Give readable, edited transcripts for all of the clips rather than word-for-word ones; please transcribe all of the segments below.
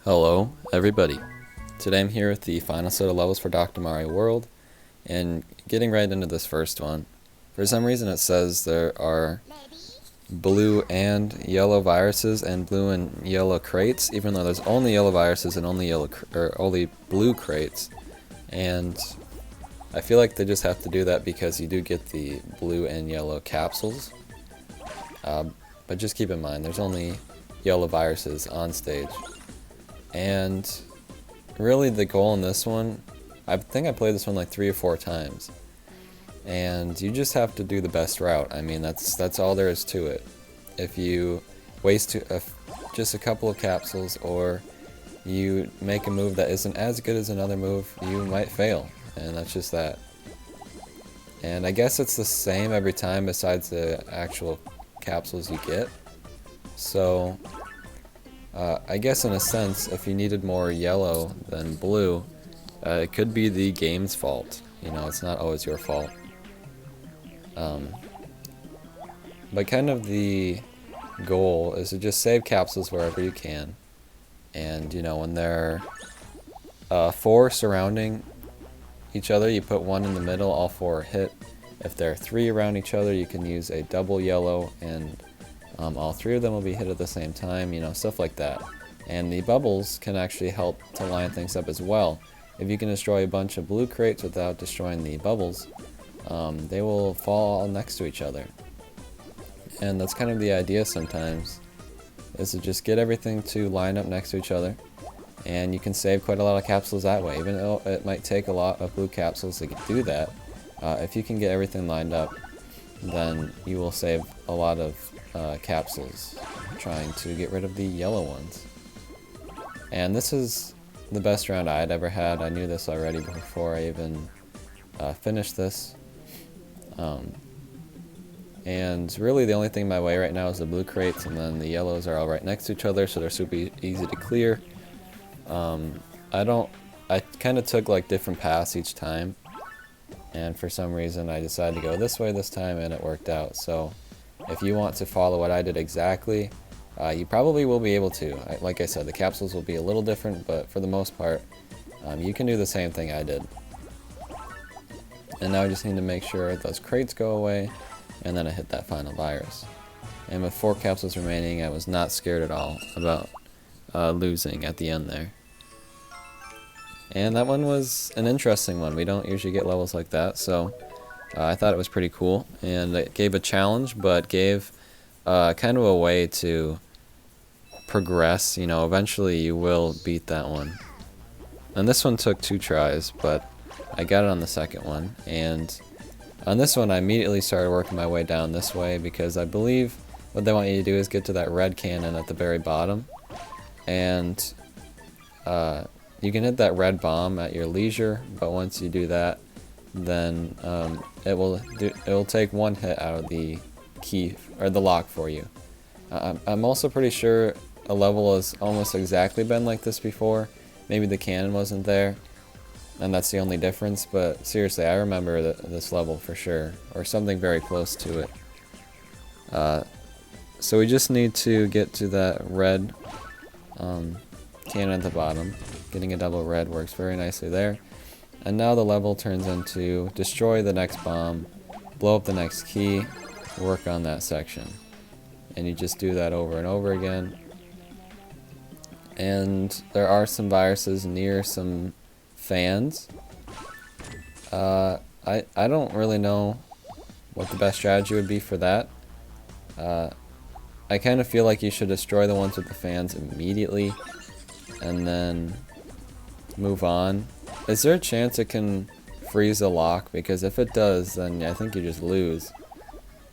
Hello, everybody. Today I'm here with the final set of levels for Dr. Mario World, and getting right into this first one. For some reason it says there are blue and yellow viruses and blue and yellow crates, even though there's only yellow viruses and only blue crates. And I feel like they just have to do that because you do get the blue and yellow capsules. But just keep in mind, there's only yellow viruses on stage. And really the goal in this one, I think I played this one like 3 or 4 times. And you just have to do the best route. I mean, that's all there is to it. If you waste just a couple of capsules, or you make a move that isn't as good as another move, you might fail. And that's just that. And I guess it's the same every time besides the actual capsules you get. So I guess in a sense, if you needed more yellow than blue, it could be the game's fault. You know, it's not always your fault. But kind of the goal is to just save capsules wherever you can. And, you know, when there are 4 surrounding each other, you put 1 in the middle, all 4 are hit. If there are 3 around each other, you can use a double yellow, and all 3 of them will be hit at the same time, you know, stuff like that. And the bubbles can actually help to line things up as well. If you can destroy a bunch of blue crates without destroying the bubbles, they will fall all next to each other. And that's kind of the idea sometimes, is to just get everything to line up next to each other. And you can save quite a lot of capsules that way, even though it might take a lot of blue capsules to do that. If you can get everything lined up, then you will save a lot of capsules trying to get rid of the yellow ones. And this is the best round I had ever had. I knew this already before I even finished this. And really the only thing in my way right now is the blue crates, and then the yellows are all right next to each other, so they're super easy to clear. I kind of took like different paths each time, and for some reason I decided to go this way this time, and it worked out. So if you want to follow what I did exactly, you probably will be able to. Like I said, the capsules will be a little different, but for the most part, you can do the same thing I did. And now I just need to make sure those crates go away, and then I hit that final virus. And with 4 capsules remaining, I was not scared at all about losing at the end there. And that one was an interesting one. We don't usually get levels like that, so I thought it was pretty cool. And it gave a challenge, but gave kind of a way to progress. You know, eventually you will beat that one. And this one took 2 tries, but I got it on the second one. And on this one, I immediately started working my way down this way, because I believe what they want you to do is get to that red cannon at the very bottom. And you can hit that red bomb at your leisure, but once you do that, then it will take 1 hit out of the key or the lock for you. I'm also pretty sure a level has almost exactly been like this before. Maybe the cannon wasn't there, and that's the only difference, but seriously, I remember this level for sure, or something very close to it. So we just need to get to that red cannon at the bottom. Getting a double red works very nicely there. And now the level turns into destroy the next bomb, blow up the next key, work on that section. And you just do that over and over again. And there are some viruses near some fans. I don't really know what the best strategy would be for that. I kind of feel like you should destroy the ones with the fans immediately, and then move on. Is there a chance it can freeze the lock? Because if it does, then I think you just lose.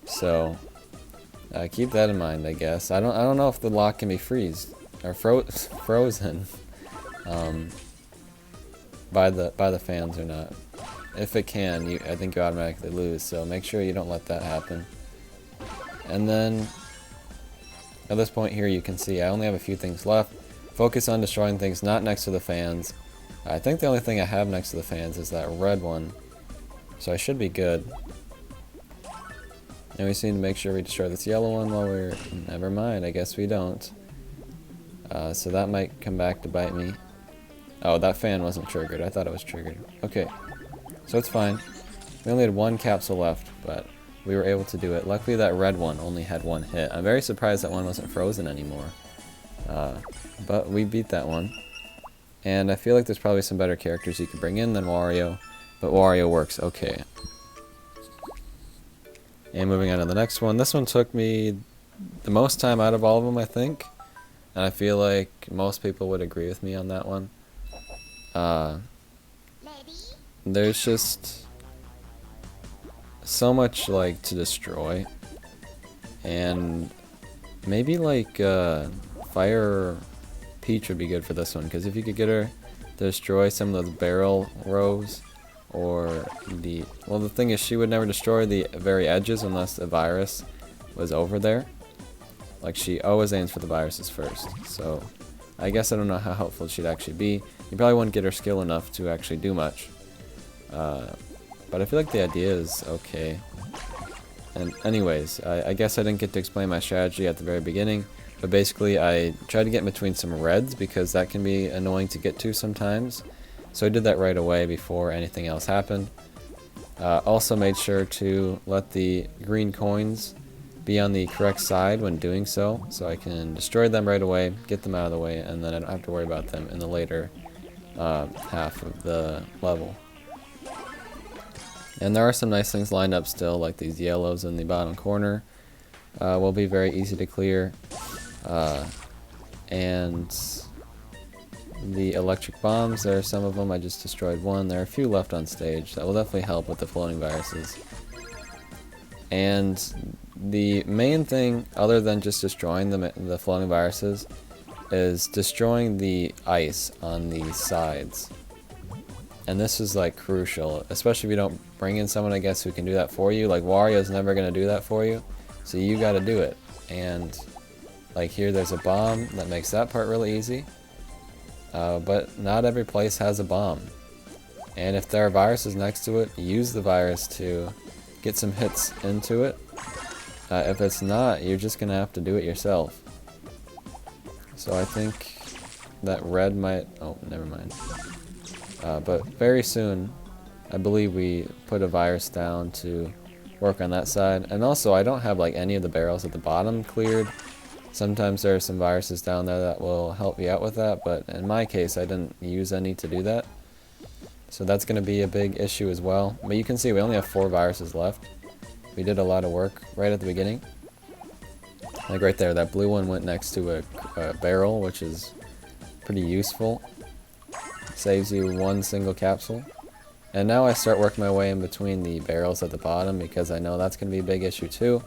So keep that in mind, I guess. I don't know if the lock can be frozen by the fans or not. If it can, I think you automatically lose. So make sure you don't let that happen. And then at this point here, you can see I only have a few things left. Focus on destroying things not next to the fans. I think the only thing I have next to the fans is that red one, so I should be good. And we just need to make sure we destroy this yellow one while we're... Never mind, I guess we don't. So that might come back to bite me. Oh, that fan wasn't triggered. I thought it was triggered. Okay, so it's fine. We only had one capsule left, but we were able to do it. Luckily that red one only had one hit. I'm very surprised that one wasn't frozen anymore. But we beat that one. And I feel like there's probably some better characters you could bring in than Wario, but Wario works okay. And moving on to the next one. This one took me the most time out of all of them, I think. And I feel like most people would agree with me on that one. There's just so much like to destroy. And maybe like Fire Peach would be good for this one, because if you could get her to destroy some of those barrel rows, or the thing is she would never destroy the very edges unless the virus was over there. Like, she always aims for the viruses first, so I guess I don't know how helpful she'd actually be. You probably wouldn't get her skill enough to actually do much, but I feel like the idea is okay. And anyways, I guess I didn't get to explain my strategy at the very beginning. But basically, I tried to get in between some reds because that can be annoying to get to sometimes. So I did that right away before anything else happened. Also made sure to let the green coins be on the correct side when doing so I can destroy them right away, get them out of the way, and then I don't have to worry about them in the later half of the level. And there are some nice things lined up still, like these yellows in the bottom corner. Will be very easy to clear. And the electric bombs, there are some of them. I just destroyed one. There are a few left on stage. That will definitely help with the floating viruses. And the main thing, other than just destroying the floating viruses, is destroying the ice on the sides. And this is like crucial, especially if you don't bring in someone, I guess, who can do that for you. Like, Wario's never going to do that for you, so you got to do it. And like here, there's a bomb that makes that part really easy. But not every place has a bomb. And if there are viruses next to it, use the virus to get some hits into it. If it's not, you're just going to have to do it yourself. So I think that red might... Oh, never mind. But very soon, I believe we put a virus down to work on that side. And also, I don't have like any of the barrels at the bottom cleared. Sometimes there are some viruses down there that will help you out with that, but in my case I didn't use any to do that. So that's going to be a big issue as well. But you can see we only have 4 viruses left. We did a lot of work right at the beginning. Like right there, that blue one went next to a barrel, which is pretty useful. Saves you one single capsule. And now I start working my way in between the barrels at the bottom because I know that's going to be a big issue too.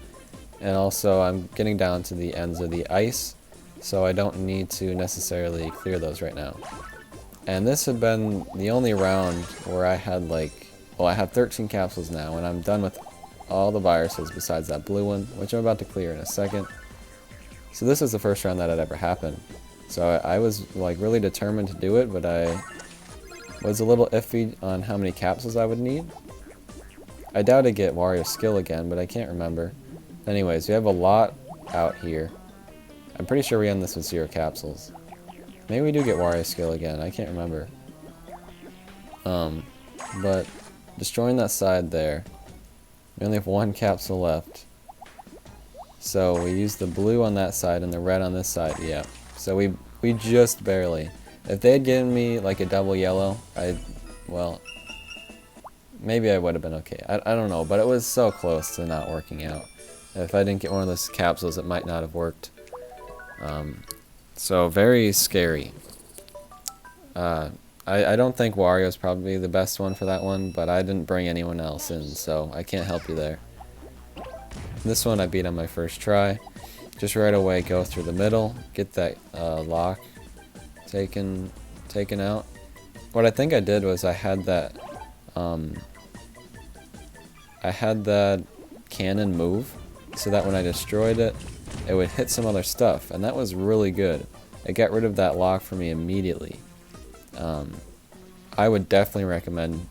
And also I'm getting down to the ends of the ice, so I don't need to necessarily clear those right now. And this had been the only round where I had I have 13 capsules now, and I'm done with all the viruses besides that blue one, which I'm about to clear in a second. So this is the first round that had ever happened. So I was like really determined to do it, but I was a little iffy on how many capsules I would need. I doubt I'd get Wario's skill again, but I can't remember. Anyways, we have a lot out here. I'm pretty sure we end this with 0 capsules. Maybe we do get Wario's skill again, I can't remember. But destroying that side there, we only have 1 capsule left. So we use the blue on that side and the red on this side, yeah. So we just barely. If they had given me like a double yellow, well, maybe I would have been okay. I don't know, but it was so close to not working out. If I didn't get one of those capsules, it might not have worked. So very scary. I don't think Wario is probably the best one for that one, but I didn't bring anyone else in, so I can't help you there. This one I beat on my first try. Just right away go through the middle, get that lock taken out. What I think I did was I had that cannon move, so that when I destroyed it, it would hit some other stuff, and that was really good. It got rid of that lock for me immediately. I would definitely recommend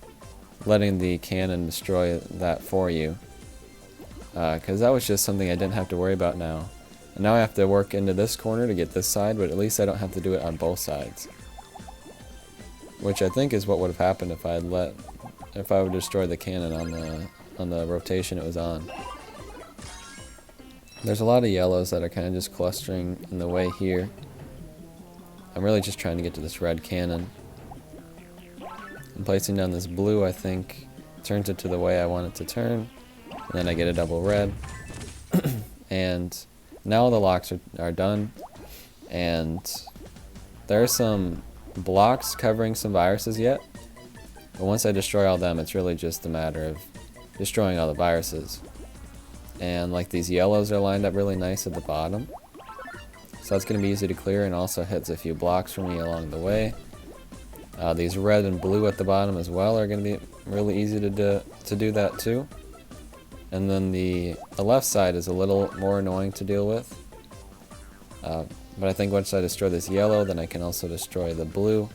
letting the cannon destroy that for you, because that was just something I didn't have to worry about now. And now I have to work into this corner to get this side, but at least I don't have to do it on both sides. Which I think is what would have happened if I would destroy the cannon on the rotation it was on. There's a lot of yellows that are kind of just clustering in the way here. I'm really just trying to get to this red cannon. And placing down this blue, I think, turns it to the way I want it to turn. And then I get a double red. And now the locks are done. And there are some blocks covering some viruses yet. But once I destroy all them, it's really just a matter of destroying all the viruses. And like these yellows are lined up really nice at the bottom. So that's going to be easy to clear, and also hits a few blocks for me along the way. These red and blue at the bottom as well are going to be really easy to do that too. And then the left side is a little more annoying to deal with. But I think once I destroy this yellow, then I can also destroy the blue.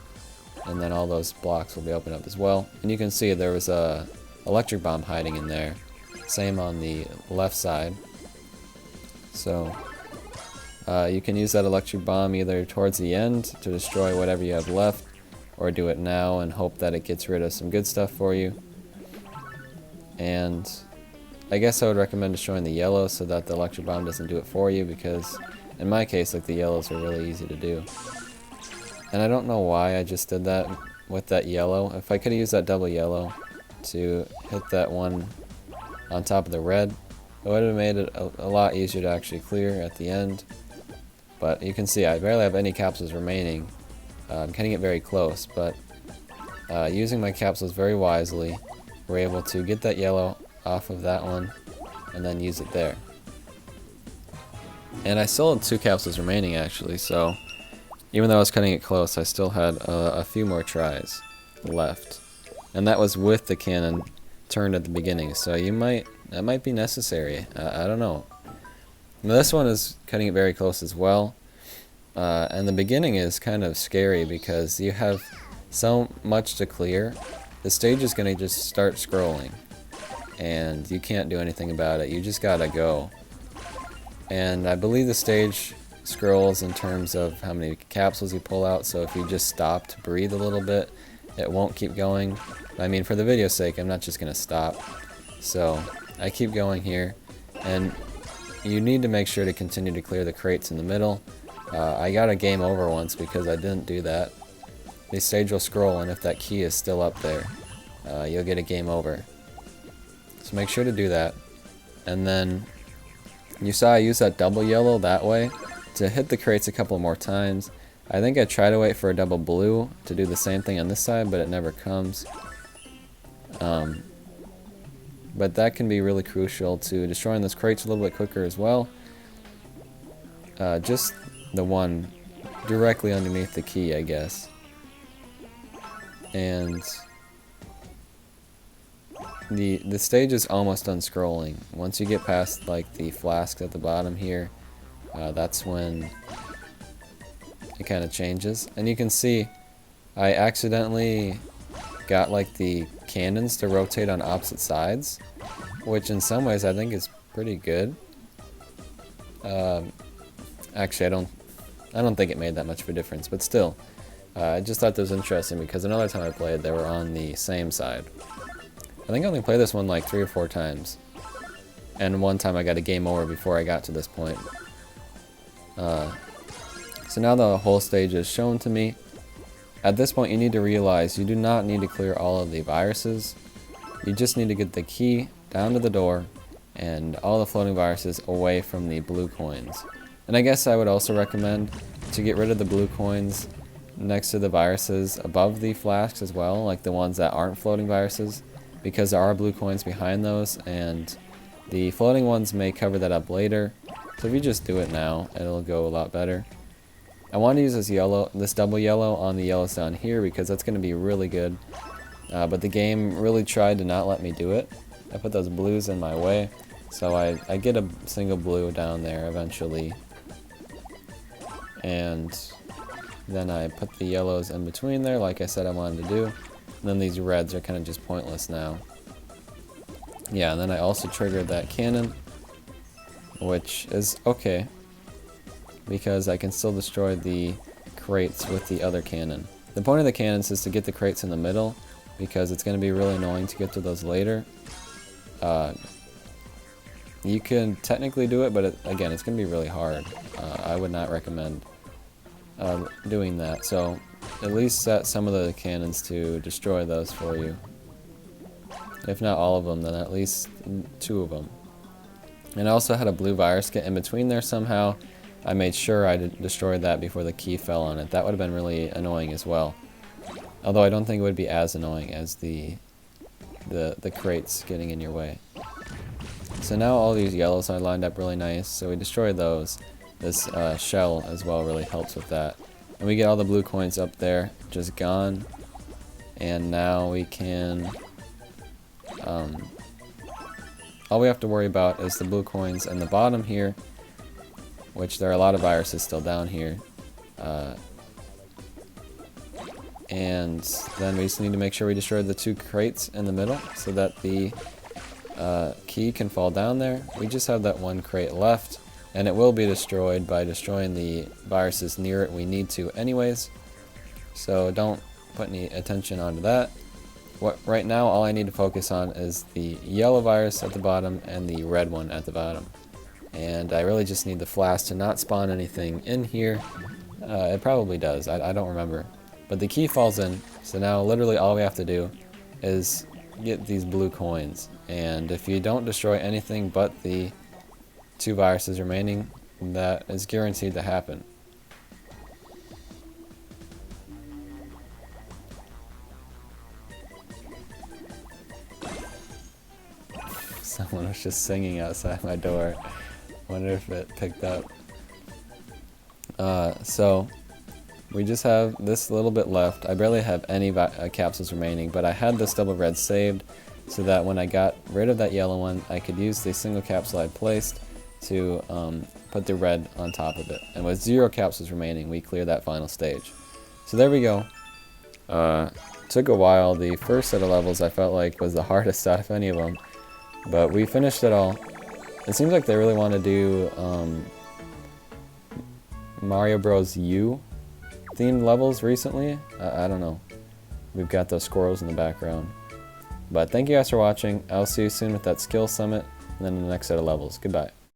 And then all those blocks will be opened up as well. And you can see there was a electric bomb hiding in there. Same on the left side. So you can use that electric bomb either towards the end to destroy whatever you have left, or do it now and hope that it gets rid of some good stuff for you. And I guess I would recommend destroying the yellow so that the electric bomb doesn't do it for you, because in my case, like, the yellows are really easy to do. And I don't know why I just did that with that yellow. If I could have used that double yellow to hit that one on top of the red, it would have made it a lot easier to actually clear at the end. But you can see I barely have any capsules remaining. I'm getting it very close, but using my capsules very wisely, we're able to get that yellow off of that one and then use it there. And I still had 2 capsules remaining actually, so even though I was cutting it close, I still had a few more tries left. And that was with the cannon turned at the beginning, so that might be necessary. I don't know. Now, this one is cutting it very close as well. And the beginning is kind of scary because you have so much to clear. The stage is going to just start scrolling, and you can't do anything about it. You just gotta go. And I believe the stage scrolls in terms of how many capsules you pull out, so if you just stop to breathe a little bit, it won't keep going. I mean, for the video's sake, I'm not just gonna stop. So I keep going here, and you need to make sure to continue to clear the crates in the middle. I got a game over once because I didn't do that. The stage will scroll, and if that key is still up there, you'll get a game over. So make sure to do that. And then you saw I used that double yellow that way to hit the crates a couple more times. I think I tried to wait for a double blue to do the same thing on this side, but it never comes. But that can be really crucial to destroying those crates a little bit quicker as well. Just the one directly underneath the key, I guess. And the stage is almost done scrolling. Once you get past like the flasks at the bottom here, that's when it kind of changes. And you can see I accidentally got like the cannons to rotate on opposite sides, which in some ways I think is pretty good. Actually, I don't think it made that much of a difference, but still, I just thought that was interesting because another time I played, they were on the same side. I think I only played this one like 3 or 4 times, and one time I got a game over before I got to this point. So now the whole stage is shown to me. At this point, you need to realize you do not need to clear all of the viruses. You just need to get the key down to the door and all the floating viruses away from the blue coins. And I guess I would also recommend to get rid of the blue coins next to the viruses above the flasks as well, like the ones that aren't floating viruses, because there are blue coins behind those, and the floating ones may cover that up later. So if you just do it now, it'll go a lot better. I want to use this double yellow on the yellows down here because that's going to be really good. But the game really tried to not let me do it. I put those blues in my way, so I get a single blue down there eventually. And then I put the yellows in between there like I said I wanted to do. And then these reds are kind of just pointless now. Yeah, and then I also triggered that cannon, which is okay. because I can still destroy the crates with the other cannon. The point of the cannons is to get the crates in the middle, because it's going to be really annoying to get to those later. You can technically do it, but again, it's going to be really hard. I would not recommend doing that. So at least set some of the cannons to destroy those for you. If not all of them, then at least 2 of them. And I also had a blue virus get in between there somehow. I made sure I destroyed that before the key fell on it. That would have been really annoying as well. Although I don't think it would be as annoying as the crates getting in your way. So now all these yellows are lined up really nice, so we destroyed those. This shell as well really helps with that. And we get all the blue coins up there, just gone. And now we can... all we have to worry about is the blue coins in the bottom here, which there are a lot of viruses still down here. And then we just need to make sure we destroy the 2 crates in the middle so that the key can fall down there. We just have that 1 crate left, and it will be destroyed by destroying the viruses near it. We need to anyways, so don't put any attention onto that. Right now, all I need to focus on is the yellow virus at the bottom and the red one at the bottom. And I really just need the flask to not spawn anything in here. It probably does, I don't remember. But the key falls in, so now literally all we have to do is get these blue coins. And if you don't destroy anything but the 2 viruses remaining, that is guaranteed to happen. Someone was just singing outside my door. Wonder if it picked up. So we just have this little bit left. I barely have any capsules remaining, but I had this double red saved so that when I got rid of that yellow one, I could use the single capsule I placed to put the red on top of it. And with 0 capsules remaining, we cleared that final stage. So there we go. Took a while. The first set of levels I felt like was the hardest out of any of them, but we finished it all. It seems like they really want to do Mario Bros. U themed levels recently. I don't know. We've got those squirrels in the background. But thank you guys for watching. I'll see you soon with that skill summit and then the next set of levels. Goodbye.